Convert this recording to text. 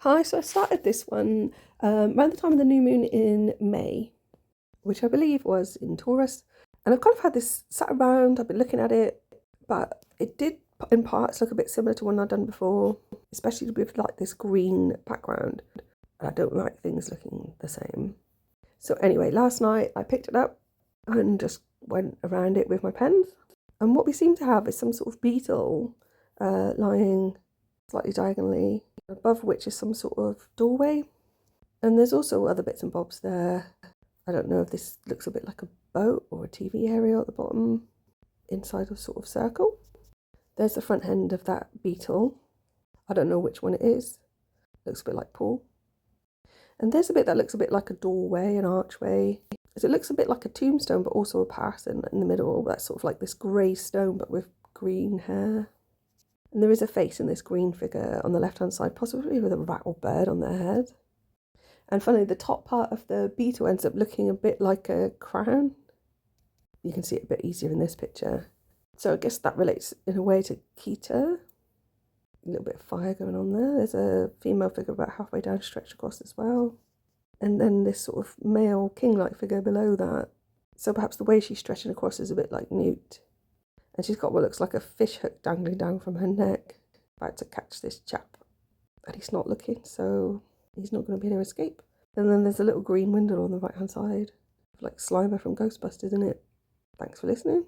Hi, so I started this one around the time of the new moon in May, which I believe was in Taurus. And I've kind of had this sat around, I've been looking at it, but it did in parts look a bit similar to one I'd done before, especially with like this green background. And I don't like things looking the same. So anyway, last night I picked it up and just went around it with my pens. And what we seem to have is some sort of beetle lying slightly diagonally, above which is some sort of doorway. And there's also other bits and bobs there. I don't know if this looks a bit like a boat or a TV aerial at the bottom, inside a sort of circle. There's the front end of that beetle. I don't know which one it is. Looks a bit like Paul. And there's a bit that looks a bit like a doorway, an archway. So it looks a bit like a tombstone, but also a pattern in the middle. That's sort of like this grey stone, but with green hair. And there is a face in this green figure on the left-hand side, possibly with a rat or bird on their head. And finally, the top part of the beetle ends up looking a bit like a crown. You can see it a bit easier in this picture. So I guess that relates in a way to Kita. A little bit of fire going on there. There's a female figure about halfway down stretched across as well. And then this sort of male king-like figure below that. So perhaps the way she's stretching across is a bit like Newt. And she's got what looks like a fish hook dangling down from her neck, about to catch this chap. And he's not looking, so he's not going to be able to escape. And then there's a little green window on the right-hand side, like Slimer from Ghostbusters in it. Thanks for listening.